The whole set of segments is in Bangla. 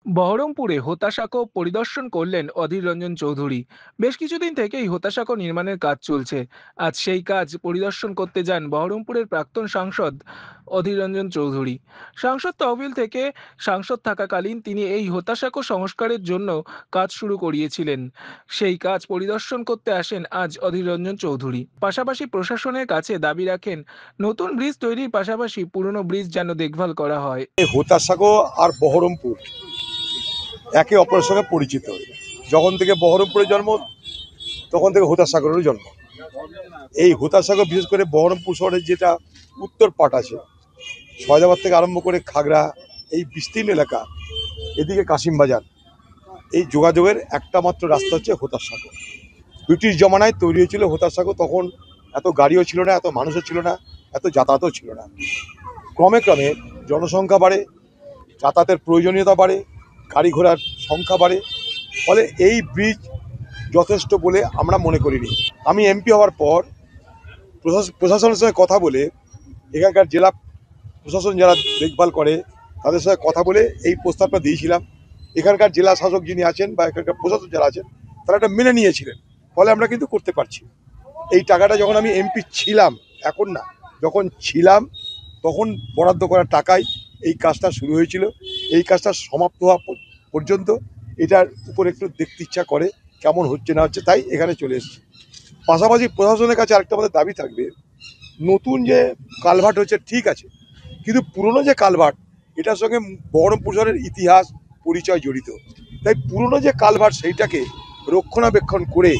বহরমপুরে হতাশাকো পরিদর্শন করলেন অধীর রঞ্জন চৌধুরী। বেশ কিছুদিন থেকেই হতাশাকো নির্মাণের কাজ চলছে। আজ সেই কাজ পরিদর্শন করতে যান বহরমপুরের প্রাক্তন সাংসদ অধীর রঞ্জন চৌধুরী। সাংসদ তহবিল থেকে সাংসদ থাকাকালীন তিনি এই হতাশাকো সংস্কারের জন্য কাজ শুরু করিয়েছিলেন। সেই কাজ পরিদর্শন করতে আসেন আজ অধীর রঞ্জন চৌধুরী। পাশাপাশি প্রশাসনের কাছে দাবি রাখেন নতুন ব্রিজ তৈরির পাশাপাশি পুরনো ব্রিজ যেন দেখভাল করা হয়। হতাশাগো আর বহরমপুর একে অপরের সঙ্গে পরিচিত। যখন থেকে বহরমপুরের জন্ম তখন থেকে হতাশাগরেরও জন্ম। এই হতাশাগর বিশেষ করে বহরমপুর শহরের যেটা উত্তর পাট আছে, সয়দাবাদ থেকে আরম্ভ করে খাগড়া, এই বিস্তীর্ণ এলাকা, এদিকে কাশিমবাজার, এই যোগাযোগের একটা মাত্র রাস্তা হচ্ছে হতাশাগর। ব্রিটিশ জমানায় তৈরি হয়েছিল হতাশাগর। তখন এত গাড়িও ছিল না, এত মানুষও ছিল না, এত যাতায়াতও ছিল না। ক্রমে ক্রমে জনসংখ্যা বাড়ে, যাতায়াতের প্রয়োজনীয়তা বাড়ে, গাড়ি ঘোড়ার সংখ্যা বাড়ে, ফলে এই ব্রিজ যথেষ্ট বলে আমরা মনে করিনি। আমি এমপি হওয়ার পর প্রশাসনের সঙ্গে কথা বলে, এখানকার জেলা প্রশাসন যারা দেখভাল করে তাদের সঙ্গে কথা বলে এই প্রস্তাবটা দিয়েছিলাম। এখানকার জেলা শাসক যিনি আছেন বা এখানকার প্রশাসন যারা আছেন তারা এটা মেনে নিয়েছিলেন, ফলে আমরা কিন্তু করতে পারছি। এই টাকাটা যখন আমি এমপি ছিলাম, এখন না, যখন ছিলাম তখন বরাদ্দ করা টাকায় এই কাজটা শুরু হয়েছিল। এই কাজটা সমাপ্ত হওয়া পর্যন্ত এটার উপর একটু দেখতে ইচ্ছা করে কেমন হচ্ছে না হচ্ছে, তাই এখানে চলে এসেছি। পাশাপাশি প্রশাসনের কাছে আরেকটা আমাদের দাবি থাকবে, নতুন যে কালভার্ট হচ্ছে ঠিক আছে, কিন্তু পুরনো যে কালভার্ট, এটার সঙ্গে বহরমপুর শহরের ইতিহাস পরিচয় জড়িত। তাই পুরনো যে কালভার্ট সেইটাকে রক্ষণাবেক্ষণ করে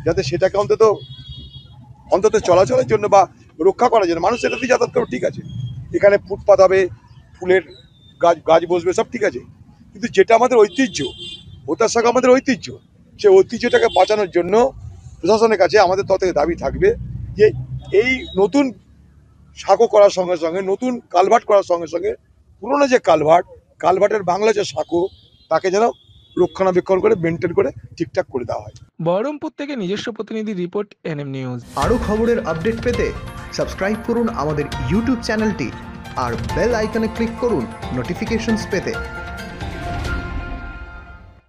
যাতে সেটাকে অন্তত অন্তত চলাচলের জন্য বা রক্ষা করার জন্য, মানুষ সেটাতে যাতায়াত করবে ঠিক আছে, এখানে ফুটপাত হবে, ফুলের গাছ বসবে, সব ঠিক আছে, কিন্তু যেটা আমাদের ঐতিহ্য, হতাশাগো আমাদের ঐতিহ্য, সেই ঐতিহ্যটাকে বাঁচানোর জন্য প্রশাসনের কাছে আমাদের তত দাবি থাকবে যে এই নতুন সাঁকো করার সঙ্গে সঙ্গে, নতুন কালভার্ট করার সঙ্গে সঙ্গে পুরনো যে কালভার্টের বাংলা যে সাঁকো, তাকে যেন রক্ষণাবেক্ষণ করে মেনটেন করে ঠিকঠাক করে দেওয়া হয়। বহরমপুর থেকে নিজস্ব প্রতিনিধি রিপোর্ট, এনএম নিউজ। আরও খবরের আপডেট পেতে সাবস্ক্রাইব করুন আমাদের ইউটিউব চ্যানেলটি আর বেল আইকনে ক্লিক করুন নোটিফিকেশনস পেতে।